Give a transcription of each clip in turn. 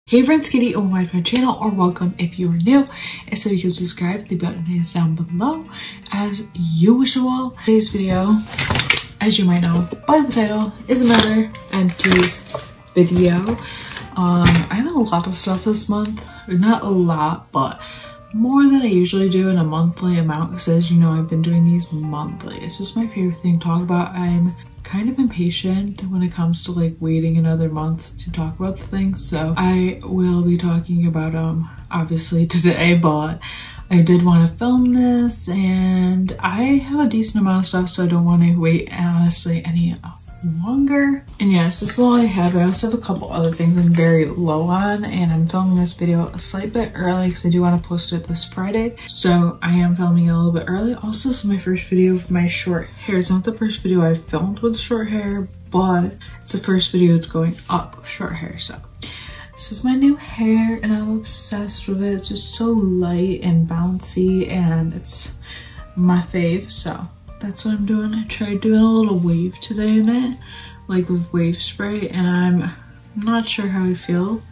Hey friends, Katie, or welcome to my channel, or welcome if you are new. And so you can subscribe, the button is down below as usual. Today's video, as you might know by the title, is another Empties video. I have a lot of stuff this month. Not a lot, but more than I usually do in a monthly amount, because as you know, I've been doing these monthly. It's just my favorite thing to talk about. I'm kind of impatient when it comes to like waiting another month to talk about the things, so I will be talking about them obviously today, but I did want to film this and I have a decent amount of stuff, so I don't want to wait honestly any longer. And yes, this is all I have. I also have a couple other things I'm very low on, and I'm filming this video a slight bit early because I do want to post it this Friday, so I am filming it a little bit early. Also, this is my first video of my short hair. It's not the first video I've filmed with short hair, but it's the first video that's going up with short hair. So this is my new hair and I'm obsessed with it. It's just so light and bouncy and it's my fave, so that's what I'm doing. I tried doing a little wave today in it, like with wave spray, and I'm not sure how I feel.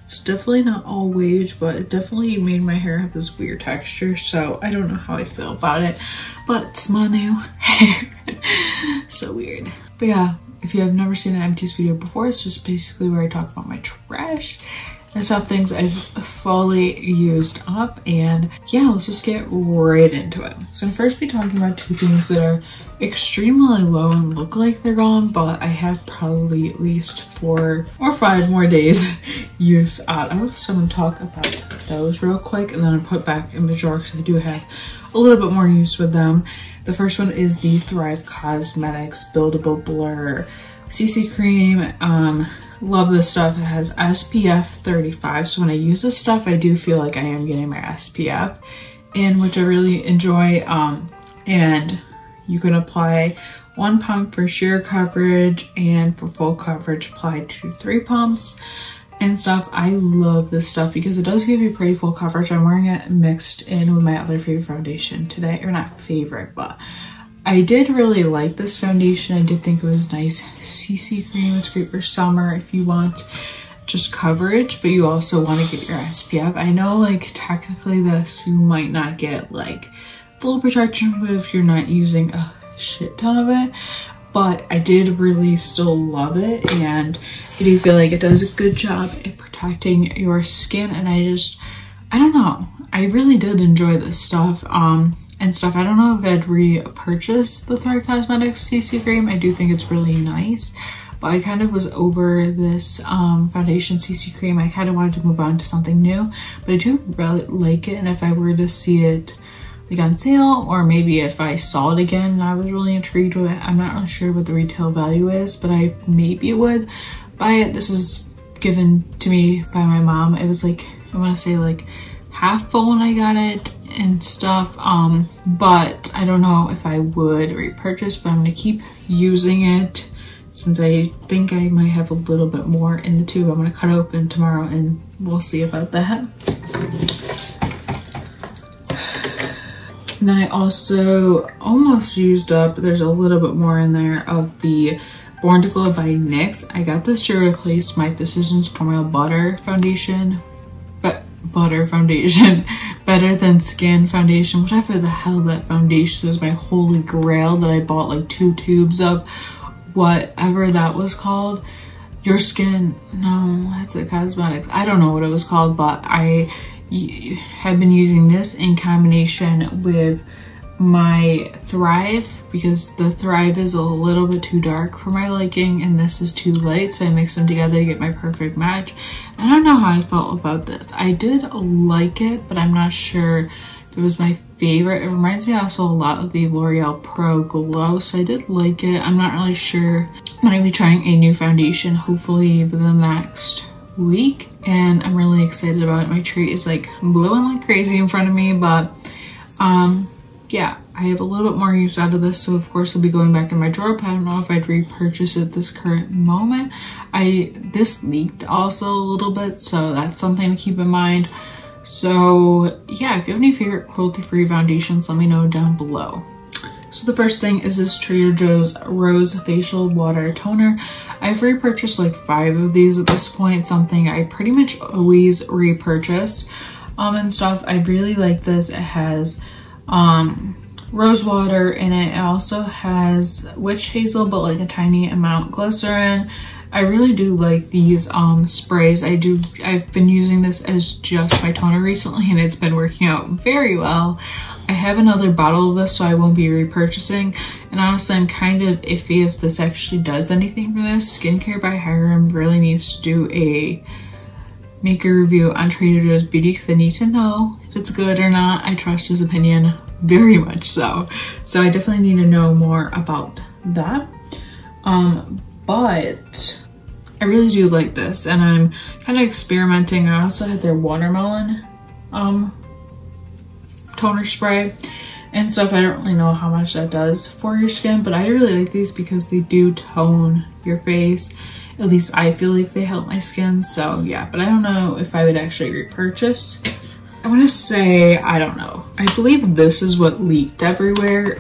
It's definitely not all waved, but it definitely made my hair have this weird texture, so I don't know how I feel about it, but it's my new hair. So weird. But yeah, if you have never seen an Empties video before, it's just basically where I talk about my trash and stuff, things I've fully used up. And yeah, let's just get right into it. So I'm first be talking about two things that are extremely low and look like they're gone, but I have probably at least 4 or 5 more days use out of. So I'm gonna talk about those real quick and then I'll put back in the drawer because I do have a little bit more use with them. The first one is the Thrive Cosmetics Buildable Blur CC Cream. Love this stuff. It has SPF 35, so when I use this stuff I do feel like I am getting my SPF in, which I really enjoy. And you can apply 1 pump for sheer coverage, and for full coverage apply 2 to 3 pumps and stuff. I love this stuff because it does give you pretty full coverage. I'm wearing it mixed in with my other favorite foundation today, or not favorite, but I did really like this foundation. I did think it was nice. CC cream, it's great for summer if you want just coverage, but you also want to get your SPF. I know like technically this, you might not get like full protection if you're not using a shit ton of it, but I did really still love it, and I do feel like it does a good job at protecting your skin. And I don't know, I really did enjoy this stuff. And stuff. I don't know if I'd repurchase the Thrive Cosmetics CC Cream. I do think it's really nice, but I kind of was over this foundation CC cream. I kind of wanted to move on to something new, but I do really like it. And if I were to see it like on sale, or maybe if I saw it again and I was really intrigued with it, I'm not really sure what the retail value is, but I maybe would buy it. This is given to me by my mom. It was like, I want to say like half full when I got it and stuff, but I don't know if I would repurchase, but I'm gonna keep using it since I think I might have a little bit more in the tube. I'm gonna cut it open tomorrow and we'll see about that. And then I also almost used up, there's a little bit more in there, of the Born to Glow by NYX. I got this to replace my Physicians Formula Butter Foundation, Better Than Skin Foundation, whatever the hell that foundation is, my holy grail that I bought like 2 tubes of, whatever that was called. Your Skin, no, that's a cosmetics, I don't know what it was called, but I have been using this in combination with my Thrive, because the Thrive is a little bit too dark for my liking and this is too light, so I mix them together to get my perfect match. I don't know how I felt about this. I did like it, but I'm not sure if it was my favorite. It reminds me also a lot of the L'Oreal Pro Glow, so I did like it. I'm not really sure. I'm gonna be trying a new foundation hopefully within the next week, and I'm really excited about it. My tree is like blowing like crazy in front of me, but yeah, I have a little bit more use out of this, so of course it'll be going back in my drawer, but I don't know if I'd repurchase it this current moment. This leaked also a little bit, so that's something to keep in mind. So yeah, if you have any favorite cruelty-free foundations, let me know down below. So the first thing is this Trader Joe's Rose Facial Water Toner. I I've repurchased like 5 of these at this point, something I pretty much always repurchase and stuff. I really like this. It has rose water in it. It also has witch hazel, but like a tiny amount glycerin. I really do like these sprays. I've been using this as just my toner recently, and it's been working out very well. I have another bottle of this, so I won't be repurchasing. And honestly, I'm kind of iffy if this actually does anything for this. Skincare by Hiram really needs to do a maker review on Trader Joe's Beauty, because I need to know if it's good or not. I trust his opinion very much so. So I definitely need to know more about that. But I really do like this, and I'm kind of experimenting. I also have their watermelon toner spray and stuff. I don't really know how much that does for your skin, but I really like these because they do tone your face. At least I feel like they help my skin. So yeah, but I don't know if I would actually repurchase. I want to say, I don't know. I believe this is what leaked everywhere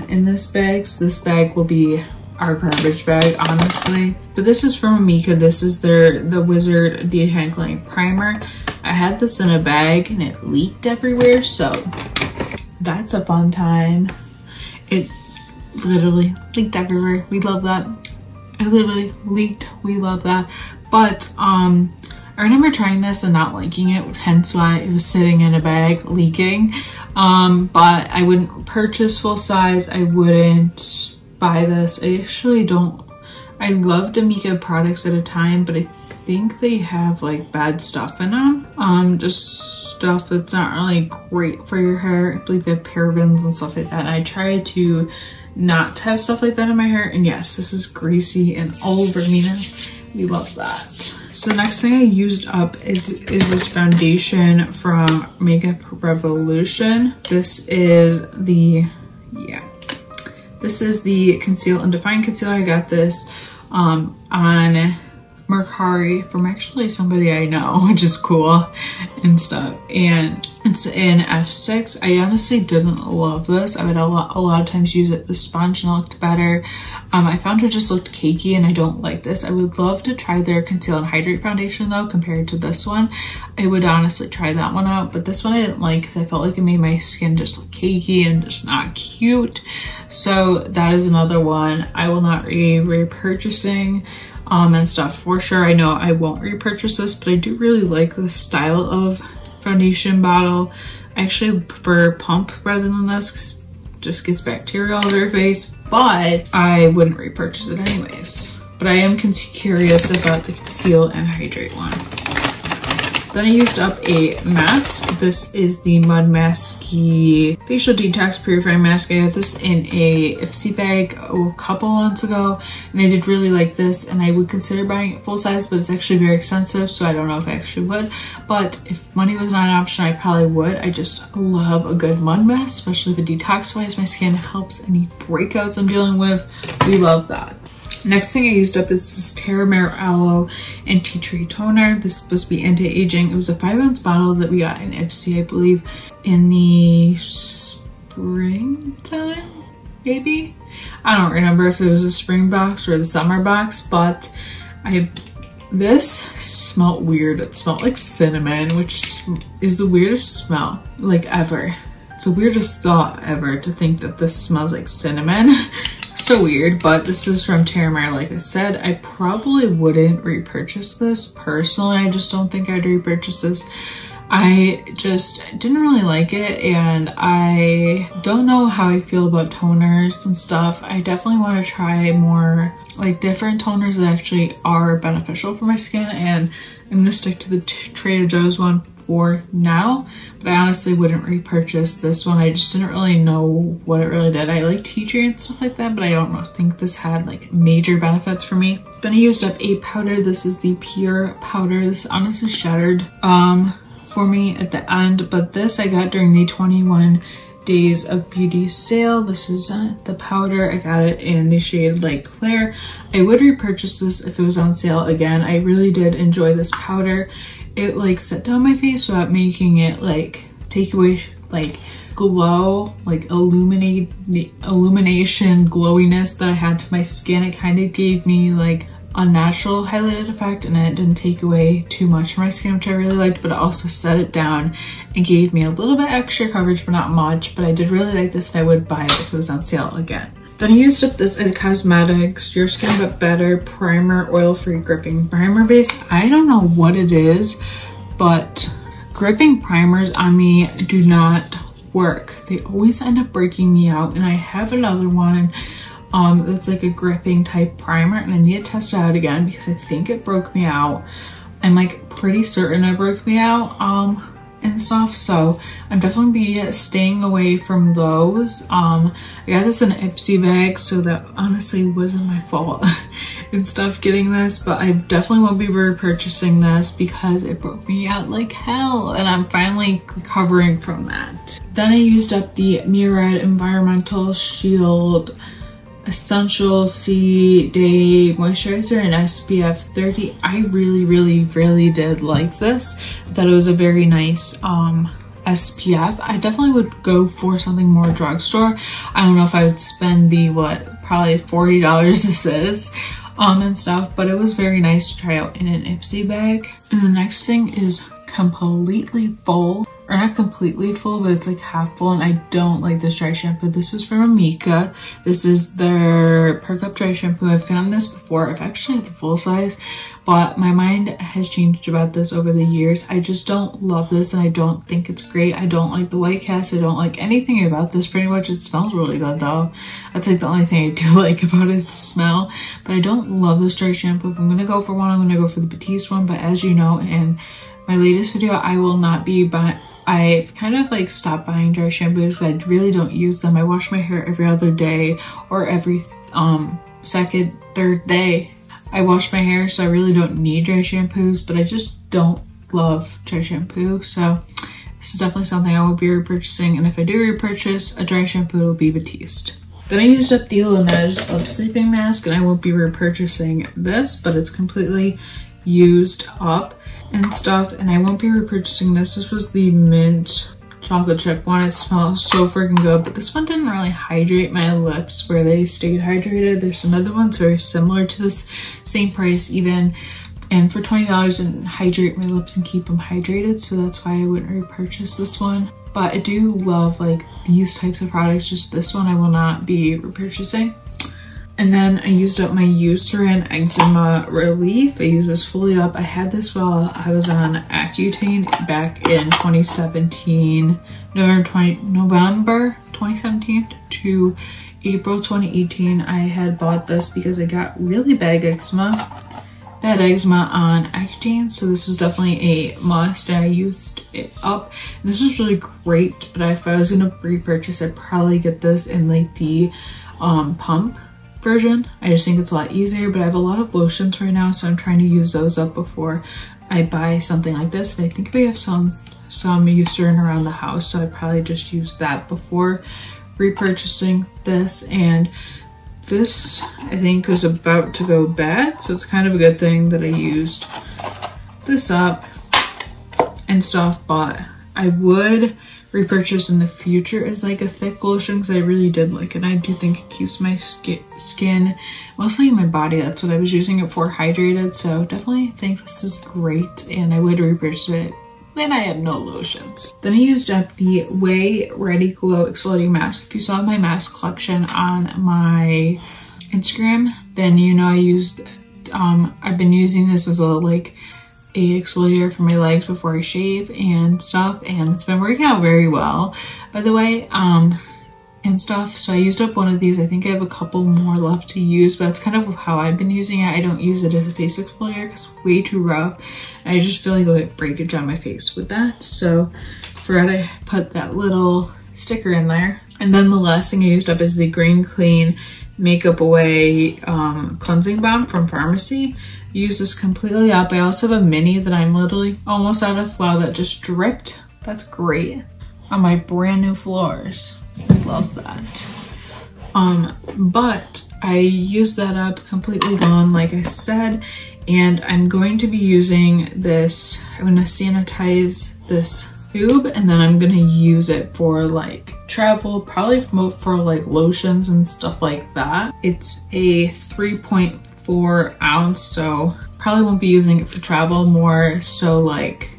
in this bag. So this bag will be our garbage bag, honestly. But this is from Amika. This is the Wizard Detangling Primer. I had this in a bag and it leaked everywhere, so that's a fun time. It literally leaked everywhere. We love that. It literally leaked. We love that. But I remember trying this and not liking it, hence why it was sitting in a bag leaking. But I wouldn't purchase full size. I wouldn't buy this. I actually don't. I love Amika products at a time, but I think they have like bad stuff in them. Just stuff that's not really great for your hair. I believe they have parabens and stuff like that. And I try to not have stuff like that in my hair. And yes, this is greasy and all over me now. We love that. So the next thing I used up is this foundation from Makeup Revolution. This is the, this is the Conceal and Define Concealer. I got this on Mercari from actually somebody I know, which is cool and stuff. And it's in F6. I honestly didn't love this. I would a lot of times use it with sponge and it looked better. I found it just looked cakey and I don't like this. I would love to try their Conceal and Hydrate foundation though, compared to this one. I would honestly try that one out, but this one I didn't like because I felt like it made my skin just look cakey and just not cute. So that is another one I will not be repurchasing and stuff for sure. I know I won't repurchase this, but I do really like this style of foundation bottle. I actually prefer pump rather than this because it just gets bacteria all over your face, but I wouldn't repurchase it anyways. But I am curious about the Conceal and Hydrate one. Then I used up a mask. This is the Mud Masky Facial Detox Purifying Mask. I got this in a Ipsy bag a couple months ago, and I did really like this, and I would consider buying it full size, but it's actually very expensive, so I don't know if I actually would. But if money was not an option, I probably would. I just love a good mud mask, especially if it detoxifies my skin, helps any breakouts I'm dealing with. We love that. Next thing I used up is this Terramare Aloe and Tea Tree Toner. This is supposed to be anti-aging. It was a 5-ounce bottle that we got in Ipsy, I believe, in the springtime, maybe? I don't remember if it was a spring box or the summer box, but this smelled weird. It smelled like cinnamon, which is the weirdest smell, like, ever. It's the weirdest thought ever to think that this smells like cinnamon. So weird, but this is from Terramare. Like I said, I probably wouldn't repurchase this personally. I just don't think I'd repurchase this. I just didn't really like it, and I don't know how I feel about toners and stuff. I definitely want to try more like different toners that actually are beneficial for my skin, and I'm gonna stick to the Trader Joe's one for now, but I honestly wouldn't repurchase this one. I just didn't really know what it really did. I like tea tree and stuff like that, but I don't think this had like major benefits for me. Then I used up a powder. This is the Pure powder. This honestly shattered for me at the end, but this I got during the 21 Days of Beauty sale. This is the powder. I got it in the shade Light Claire. I would repurchase this if it was on sale again. I really did enjoy this powder. It like set down my face without making it like take away like glow, like illumination glowiness that I had to my skin. It kind of gave me like a natural highlighted effect, and it didn't take away too much from my skin, which I really liked, but it also set it down and gave me a little bit extra coverage, but not much. But I did really like this, and I would buy it if it was on sale again. Then I used up this Cosmetics Your Skin But Better Primer Oil-Free Gripping Primer Base. I don't know what it is, but gripping primers on me do not work. They always end up breaking me out, and I have another one that's like a gripping type primer, and I need to test it out again because I think it broke me out. I'm like pretty certain it broke me out and stuff, so I'm definitely be staying away from those. I got this in an Ipsy bag, so that honestly wasn't my fault and stuff getting this, but I definitely won't be repurchasing this because it broke me out like hell, and I'm finally recovering from that. Then I used up the Murad Environmental Shield Essential C Day Moisturizer in SPF 30. I really did like this. I thought it was a very nice SPF. I definitely would go for something more drugstore. I don't know if I would spend the probably $40 this is and stuff, but it was very nice to try out in an Ipsy bag. And the next thing is completely full, or not completely full, but it's like half full, and I don't like this dry shampoo. This is from Amika. This is their Perk Up Dry Shampoo. I've gotten this before. I've actually had the full size, but my mind has changed about this over the years. I just don't love this, and I don't think it's great. I don't like the white cast. I don't like anything about this pretty much. It smells really good though. That's like the only thing I do like about it is the smell, but I don't love this dry shampoo. If I'm gonna go for one, I'm gonna go for the Ebates one, but as you know, in my latest video, I will not be buying. I've kind of like stopped buying dry shampoos. I really don't use them. I wash my hair every other day or every second, third day. I wash my hair, so I really don't need dry shampoos, but I just don't love dry shampoo. So this is definitely something I will be repurchasing, and if I do repurchase a dry shampoo, it will be Batiste. Then I used up the Laneige Lip Sleeping Mask, and I won't be repurchasing this, but it's completely used up and stuff, and I won't be repurchasing this. This was the mint chocolate chip one. It smells so freaking good, but this one didn't really hydrate my lips where they stayed hydrated. There's another one very similar to this, same price even, and for $20 and hydrate my lips and keep them hydrated, so that's why I wouldn't repurchase this one. But I do love like these types of products, just this one I will not be repurchasing. And then I used up my Eucerin Eczema Relief. I used this fully up. I had this while I was on Accutane back in 2017, November 2017 to April 2018. I had bought this because I got really bad eczema on Accutane, so this was definitely a must, and I used it up. And this was really great, but if I was gonna repurchase, I'd probably get this in like the pump version. I just think it's a lot easier, but I have a lot of lotions right now, so I'm trying to use those up before I buy something like this. And I think we have some Eucerin around the house, so I'd probably just use that before repurchasing this. And this I think was about to go bad, so it's kind of a good thing that I used this up and stuff, but I would repurchase in the future as like a thick lotion because I really did like it. I do think it keeps my skin, mostly my body, that's what I was using it for, hydrated. So definitely think this is great, and I would repurchase it. Then I have no lotions. Then I used up the Way Ready Glow Exfoliating Mask. If you saw my mask collection on my Instagram, then you know I used I've been using this as a exfoliator for my legs before I shave and stuff, and it's been working out very well, by the way, and stuff. So I used up one of these. I think I have a couple more left to use, but that's kind of how I've been using it. I don't use it as a face exfoliator because it's way too rough, and I just feel like it'll get breakage on my face with that. So for that, I put that little sticker in there. And then the last thing I used up is the Green Clean Makeup Away Cleansing Balm from Pharmacy. Use this completely up. I also have a mini that I'm literally almost out of. Wow, that just dripped. That's great on my brand new floors. I love that. But I used that up completely gone, like I said, and I'm going to be using this. I'm gonna sanitize this tube, and then I'm gonna use it for like travel, probably for like lotions and stuff like that. It's a 3.5 4 ounce, so probably won't be using it for travel, more so like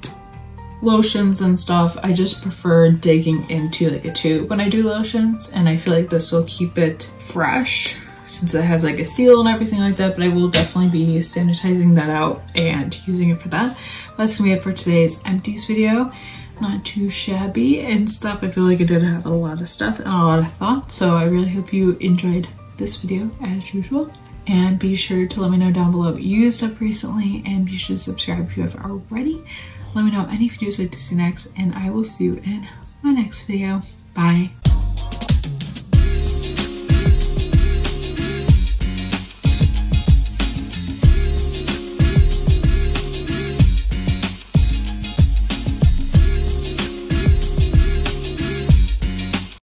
lotions and stuff. I just prefer digging into like a tube when I do lotions, and I feel like this will keep it fresh since it has like a seal and everything like that, but I will definitely be sanitizing that out and using it for that. That's gonna be it for today's Empties video. Not too shabby and stuff. I feel like I did have a lot of stuff and a lot of thoughts, so I really hope you enjoyed this video as usual. And be sure to let me know down below what you used up recently, and be sure to subscribe if you have already. Let me know any videos you'd like to see next, and I will see you in my next video. Bye.